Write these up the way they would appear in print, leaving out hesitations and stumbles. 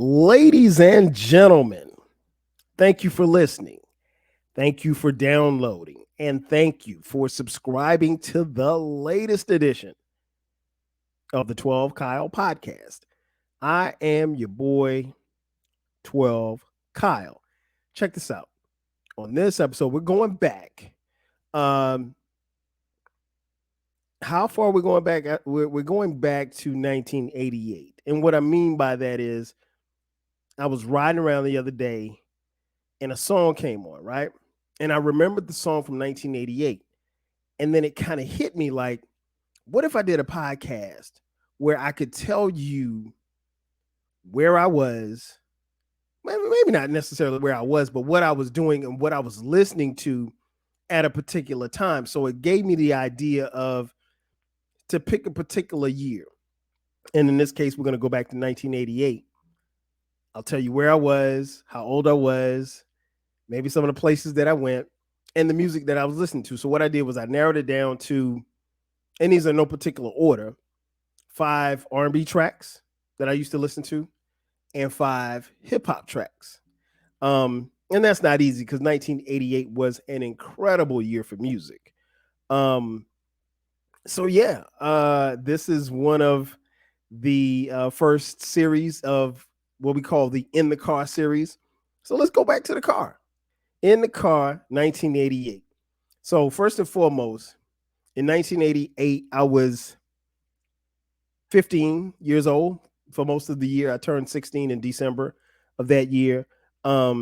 Ladies and gentlemen, thank you for listening. Thank you for downloading. And thank you for subscribing to the latest edition of the 12 Kyle podcast. I am your boy, 12 Kyle. Check this out. On this episode, we're going back. Um, how far are we going back? We're going back to 1988. And what I mean by that is, I was riding around the other day and a song came on, right? And I remembered the song from 1988. And then it kind of hit me like, what if I did a podcast where I could tell you where I was, maybe not necessarily where I was, but what I was doing and what I was listening to at a particular time. So it gave me the idea of to pick a particular year. And in this case, we're going to go back to 1988. I'll tell you where I was, how old I was, maybe some of the places that I went, and the music that I was listening to. So what I did was I narrowed it down to, and these are no particular order, 5 R&B tracks that I used to listen to, and 5 hip hop tracks. And that's not easy because 1988 was an incredible year for music. So yeah, this is one of the first series of what we call the In the Car series. So let's go back to the car. In the Car, 1988. So first and foremost, in 1988, I was 15 years old for most of the year. I turned 16 in December of that year. I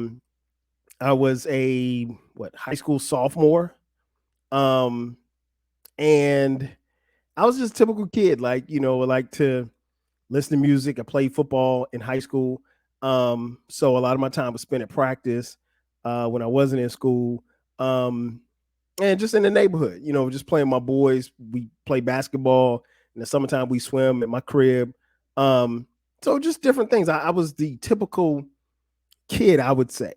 was a high school sophomore. And I was just a typical kid, like to listen to music. I played football in high school. So a lot of my time was spent at practice when I wasn't in school. And just in the neighborhood, just playing my boys. We play basketball. In the summertime, we swim at my crib. So just different things. I was the typical kid, I would say.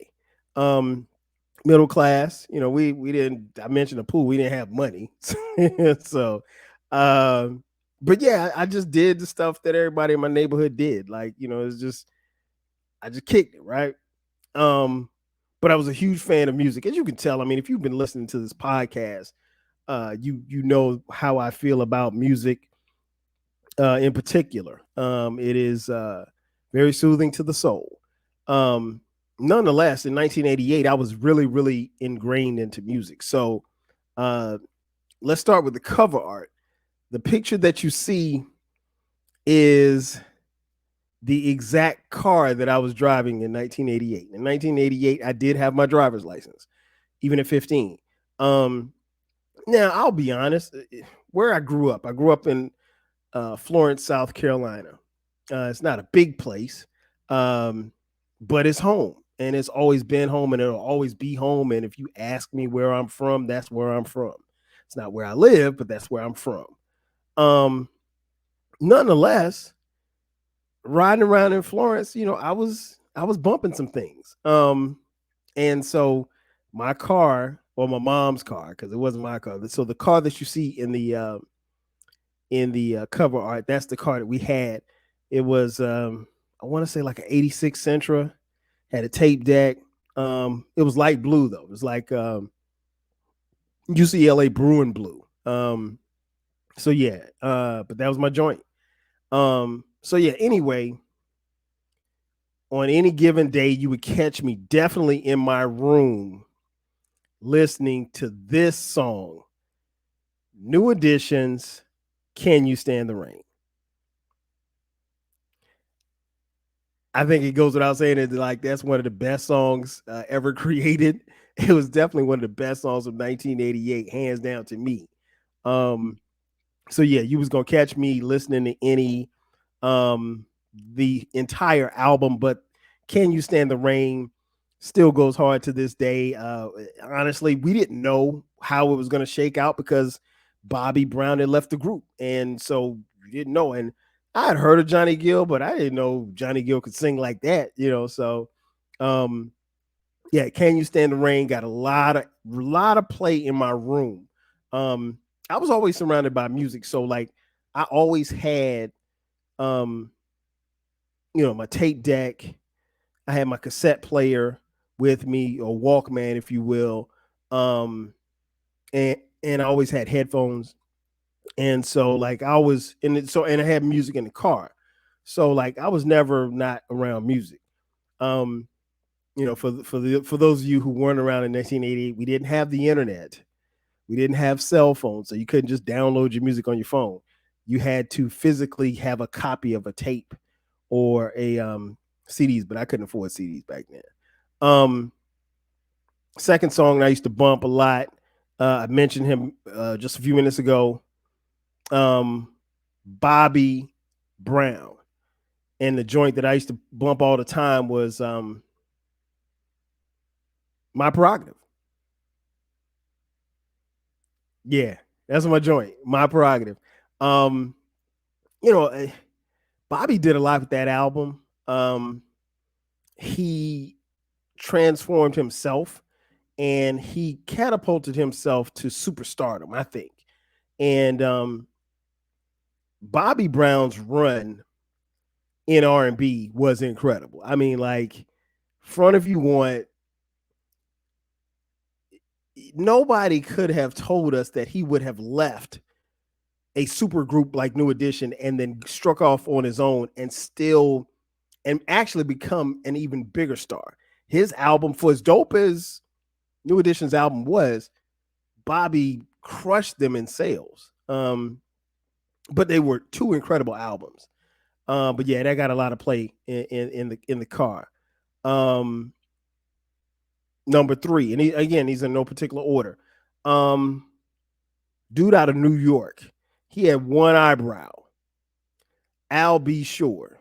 Middle class, we didn't, I mentioned the pool, we didn't have money. So, but yeah, I just did the stuff that everybody in my neighborhood did. Like, it's just, I just kicked it, right? But I was a huge fan of music. As you can tell, I mean, if you've been listening to this podcast, you know how I feel about music in particular. It is very soothing to the soul. Nonetheless, in 1988, I was really, really ingrained into music. So let's start with the cover art. The picture that you see is the exact car that I was driving in 1988. In 1988, I did have my driver's license, even at 15. Now, I'll be honest, where I grew up in Florence, South Carolina. It's not a big place, but it's home. And it's always been home, and it'll always be home. And if you ask me where I'm from, that's where I'm from. It's not where I live, but that's where I'm from. Nonetheless, riding around in Florence, I was bumping some things. And so my car, or my mom's car, because it wasn't my car. So the car that you see in the cover art, that's the car that we had. It was I want to say like an 86 Sentra, had a tape deck. It was light blue though. It was like UCLA Bruin blue. So yeah, but that was my joint. So yeah, anyway, on any given day, you would catch me definitely in my room listening to this song, New Edition's Can You Stand the Rain? I think it goes without saying that like that's one of the best songs ever created. It was definitely one of the best songs of 1988, hands down to me. So yeah, you was gonna catch me listening to any the entire album, but Can You Stand the Rain still goes hard to this day. Honestly, we didn't know how it was gonna shake out because Bobby Brown had left the group, and so we didn't know. And I had heard of Johnny Gill, but I didn't know Johnny Gill could sing like that, So, yeah, Can You Stand the Rain got a lot of play in my room. I was always surrounded by music, so like I always had my tape deck. I had my cassette player with me, or Walkman, if you will. Um, and I always had headphones. And so like I was in it, and I had music in the car. So like I was never not around music. Um, for those of you who weren't around in 1988, we didn't have the internet. We didn't have cell phones, so you couldn't just download your music on your phone. You had to physically have a copy of a tape or a CDs, but I couldn't afford CDs back then. Second song I used to bump a lot. I mentioned him just a few minutes ago. Bobby Brown, and the joint that I used to bump all the time was My Prerogative. Yeah, that's my joint. My Prerogative. Um, you know, Bobby did a lot with that album. He transformed himself and he catapulted himself to superstardom, I think. And Bobby Brown's run in R&B was incredible. I mean, like, Front If You Want, nobody could have told us that he would have left a super group like New Edition and then struck off on his own and actually become an even bigger star. His album, for as dope as New Edition's album was, Bobby crushed them in sales. But they were two incredible albums. But yeah, that got a lot of play in the car. Number 3, and he's in no particular order. Dude out of New York. He had one eyebrow. Al B. Sure.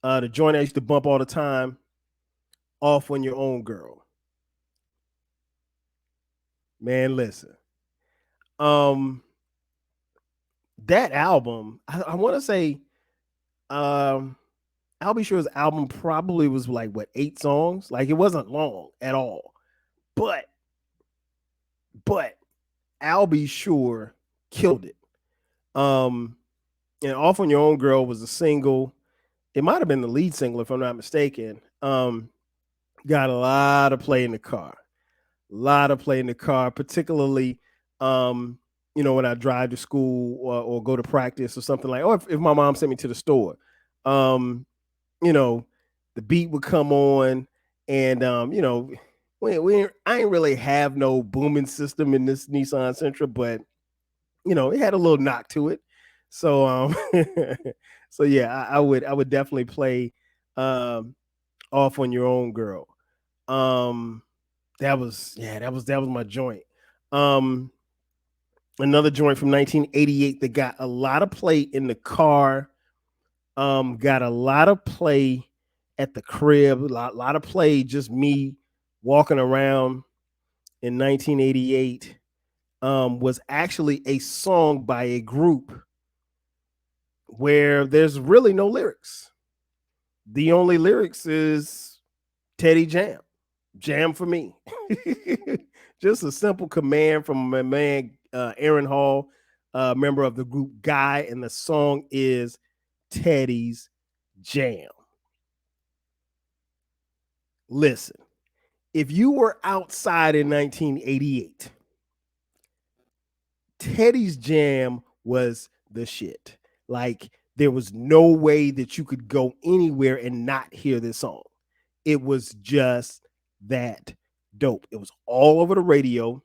The joint I used to bump all the time, Off on Your Own Girl. Man, listen. That album, I want to say, Al B. Sure's album probably was like 8 songs. Like, it wasn't long at all. But Al B. Sure killed it. And Off on Your Own Girl was a single. It might have been the lead single, if I'm not mistaken. Got a lot of play in the car. Particularly, when I drive to school or go to practice or something like, or if my mom sent me to the store. The beat would come on, and I ain't really have no booming system in this Nissan Sentra, but it had a little knock to it. So so yeah, I would definitely play Off on Your Own Girl. That was my joint. Another joint from 1988 that got a lot of play in the car, got a lot of play at the crib, a lot of play just me walking around in 1988, was actually a song by a group where there's really no lyrics. The only lyrics is Teddy Jam. Jam for me. Just a simple command from my man Aaron Hall, member of the group Guy, and the song is Teddy's Jam. Listen, if you were outside in 1988, Teddy's Jam was the shit. Like, there was no way that you could go anywhere and not hear this song. It was just that dope. It was all over the radio.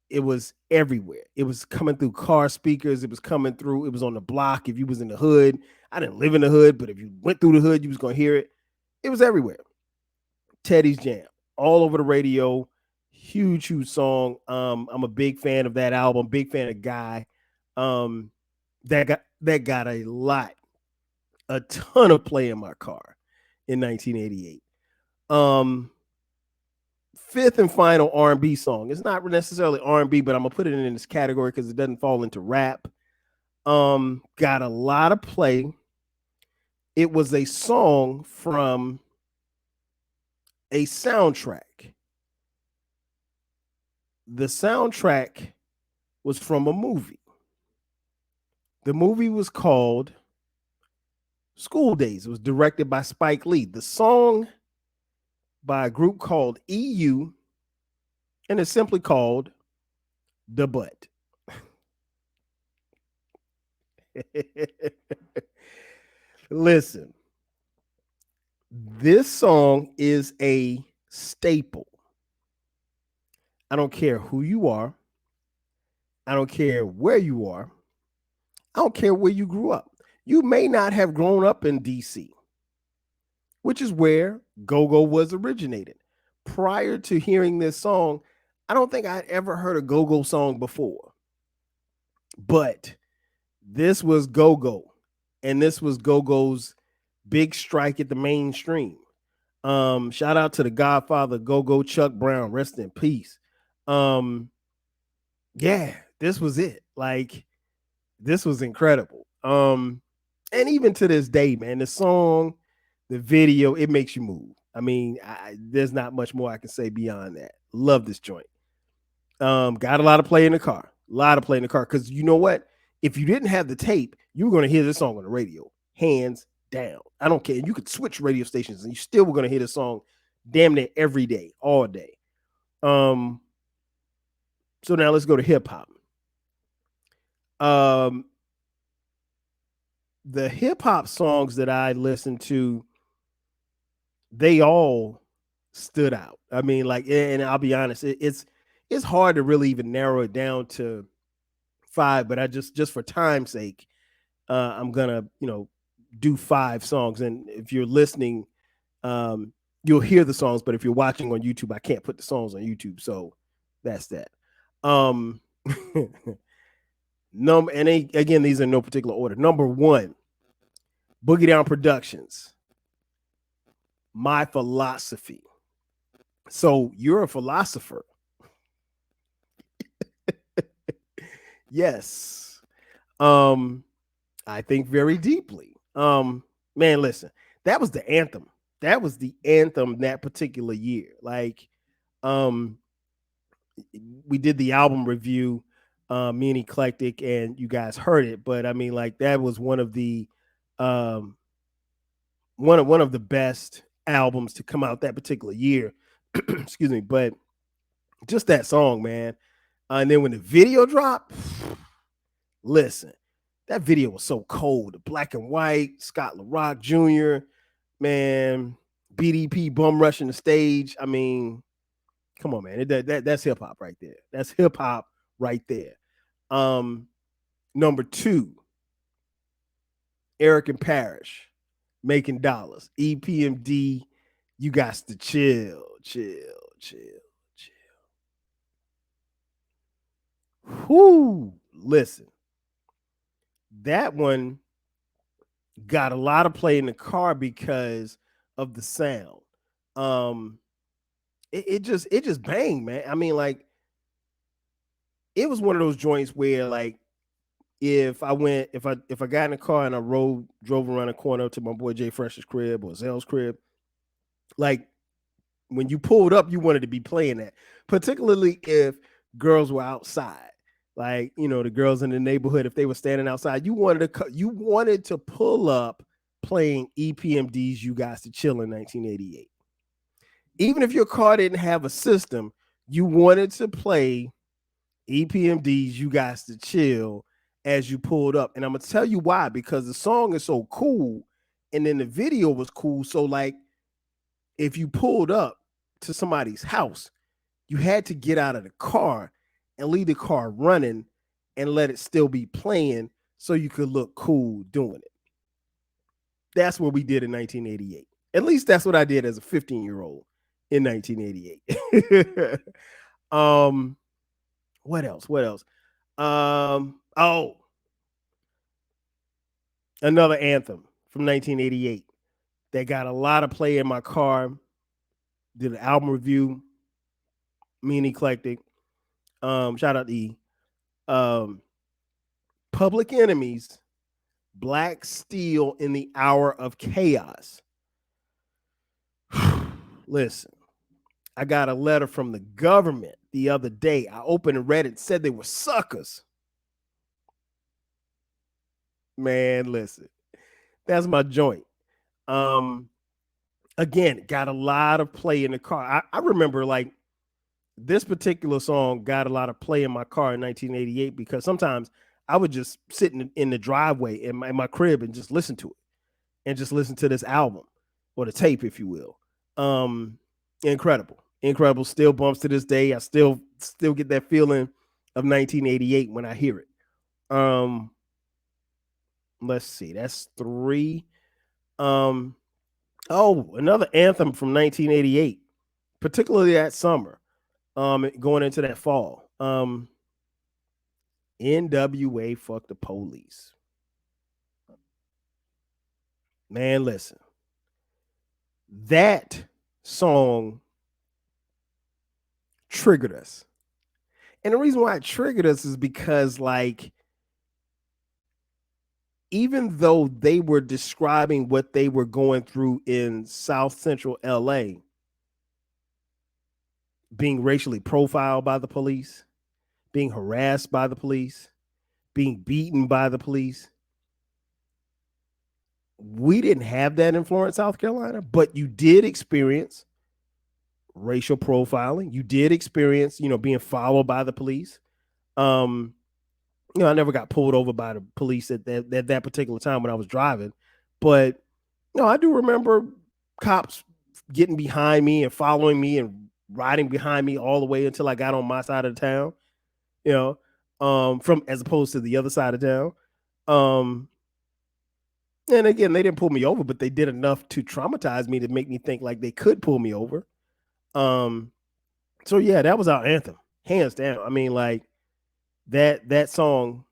It was everywhere. It was coming through car speakers. It was on the block. If you was in the hood, I didn't live in the hood, but if you went through the hood, you was going to hear it. It was everywhere. Teddy's Jam, all over the radio. Huge song. I'm a big fan of that album. Big fan of Guy. That got a ton of play in my car in 1988. Fifth and final R&B song. It's not necessarily R&B, but I'm gonna put it in this category because it doesn't fall into rap. Got a lot of play. It was a song from a soundtrack. The soundtrack was from a movie. The movie was called School Days. It was directed by Spike Lee. The song by a group called EU, and it's simply called The Butt. Listen, this song is a staple. I don't care who you are. I don't care where you are. I don't care where you grew up. You may not have grown up in DC, which is where go-go was originated. Prior to hearing this song, I don't think I'd ever heard a go-go song before. But this was go-go, and this was go-go's big strike at the mainstream. Shout out to the Godfather, go-go Chuck Brown, rest in peace. Yeah, this was it. Like, this was incredible. And even to this day, man, the song, the video, it makes you move. I mean, there's not much more I can say beyond that. Love this joint. Got a lot of play in the car. A lot of play in the car. Because you know what? If you didn't have the tape, you were going to hear this song on the radio. Hands down. I don't care. You could switch radio stations and you still were going to hear this song damn near every day, all day. So now let's go to hip hop. The hip hop songs that I listened to, they all stood out. I mean, like, and I'll be honest, it's hard to really even narrow it down to 5, but I just for time's sake, I'm gonna, do 5 songs. And if you're listening, you'll hear the songs, but if you're watching on YouTube, I can't put the songs on YouTube. So that's that. Again, these are in no particular order. Number 1, Boogie Down Productions, My Philosophy. So you're a philosopher. Yes. I think very deeply. Man, listen, that was the anthem. That was the anthem that particular year. Like, we did the album review, me and Eclectic, and you guys heard it, but I mean, like, that was one of the one of the best albums to come out that particular year. Excuse me, but just that song, man. And then when the video dropped, listen, that video was so cold. The black and white, Scott LaRock Jr., man, BDP bum rushing the stage. I mean, come on, man. That's hip hop right there. That's hip hop right there. Number 2, Eric and Parrish, Making Dollars. EPMD, You Got to Chill. Whoo, listen. That one got a lot of play in the car because of the sound. It just banged, man. I mean, like, it was one of those joints where, like, if I got in the car and I drove around the corner to my boy Jay Fresh's crib or Zell's crib, like, when you pulled up, you wanted to be playing that, particularly if girls were outside. Like, the girls in the neighborhood, if they were standing outside, you wanted to pull up playing EPMD's You Got to Chill in 1988. Even if your car didn't have a system, you wanted to play EPMD's You Got to Chill as you pulled up. And I'm going to tell you why, because the song is so cool and then the video was cool. So, like, if you pulled up to somebody's house, you had to get out of the car and leave the car running and let it still be playing so you could look cool doing it. That's what we did in 1988. At least that's what I did as a 15-year-old in 1988. What else? Another anthem from 1988 that got a lot of play in my car. Did an album review, me and Eclectic. Shout out to Public Enemy's Black Steel in the Hour of Chaos. Listen, I got a letter from the government the other day. I opened and read it, said they were suckers. Man, listen, That's my joint. Again, got a lot of play in the car. I remember like this particular song got a lot of play in my car in 1988 because sometimes I would just sit in the driveway in my crib and just listen to it and just listen to this album or the tape, if you will. Incredible. Still bumps to this day. I still get that feeling of 1988 when I hear it. Let's see, that's 3. Another anthem from 1988, particularly that summer, going into that fall. NWA, Fuck the Police. Man, listen. That song triggered us. And the reason why it triggered us is because, like, even though they were describing what they were going through in South Central LA, being racially profiled by the police, being harassed by the police, being beaten by the police, we didn't have that in Florence, South Carolina, but you did experience racial profiling. You did experience, being followed by the police. I never got pulled over by the police at that particular time when I was driving, but I do remember cops getting behind me and following me and riding behind me all the way until I got on my side of the town, from as opposed to the other side of town. And again, they didn't pull me over, but they did enough to traumatize me to make me think like they could pull me over. So yeah, that was our anthem, hands down. I mean, like that song,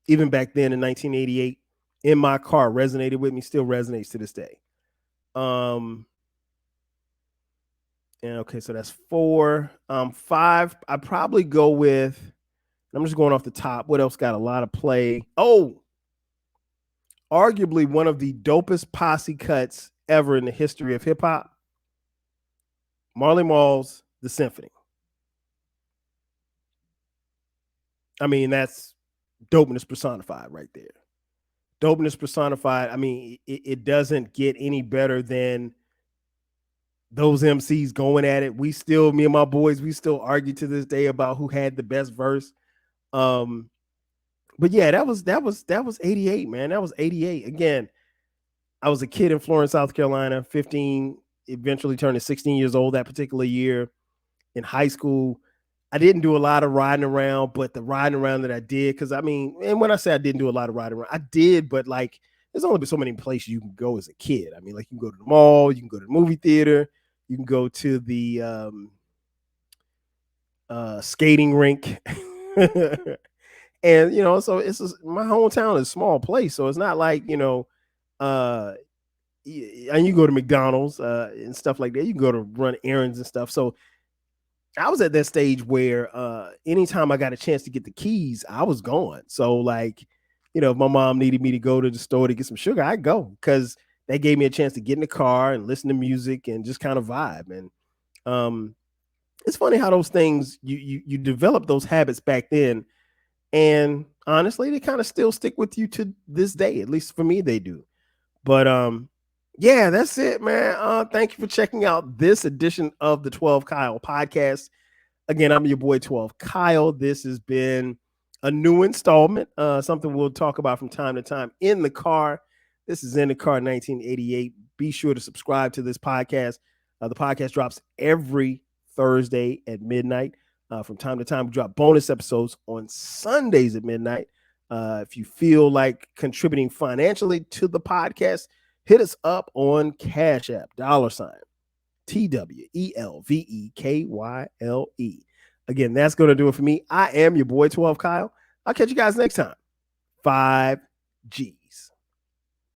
even back then in 1988, in my car resonated with me, still resonates to this day. And okay, so that's 4. 5, I probably go with, I'm just going off the top. What else got a lot of play? Arguably one of the dopest posse cuts ever in the history of hip hop. Marley Marl's The Symphony. I mean, that's dopeness personified right there. Dopeness personified. I mean, it doesn't get any better than those MCs going at it. Me and my boys, we still argue to this day about who had the best verse. But yeah, that was 88, man. That was 88. Again, I was a kid in Florence, South Carolina, 15, eventually turning 16 years old that particular year. In high school, I didn't do a lot of riding around, but the riding around that I did, because I mean, and when I say I didn't do a lot of riding around, I did, but like there's only been so many places you can go as a kid. I mean, like you can go to the mall, you can go to the movie theater, you can go to the skating rink. And so my hometown is a small place, so it's not like and you go to McDonald's and stuff like that. You can go to run errands and stuff. So I was at that stage where anytime I got a chance to get the keys, I was gone. So like, if my mom needed me to go to the store to get some sugar, I'd go, because that gave me a chance to get in the car and listen to music and just kind of vibe. And it's funny how those things you develop those habits back then. And honestly, they kind of still stick with you to this day. At least for me, they do. But yeah, that's it, man. Thank you for checking out this edition of the 12 Kyle podcast. Again, I'm your boy 12 Kyle. This has been a new installment, something we'll talk about from time to time in the car. This is In the Car 1988. Be sure to subscribe to this podcast. The podcast drops every Thursday at midnight. From time to time, we drop bonus episodes on Sundays at midnight. If you feel like contributing financially to the podcast, hit us up on Cash App, $TWELVEKYLE. Again, that's going to do it for me. I am your boy 12 Kyle. I'll catch you guys next time. 5 G's.